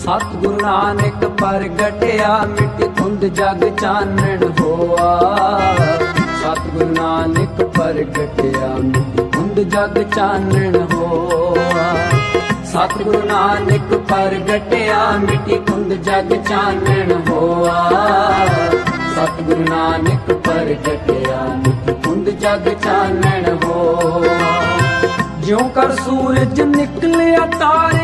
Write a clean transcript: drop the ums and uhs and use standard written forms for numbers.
सतगुरु नानक प्रगटिया मिट धुंध जग चानण होआ। सतगुरु नानक प्रगटिया मिट धुंध जग चानण होआ। सतगुरु नानक प्रगटिया मिटी धुंध जग चानण होआ। सतगुरु नानक प्रगटिया मिटी धुंध जग चानण होआ। ज्यों कर सूरज निकलिया तारे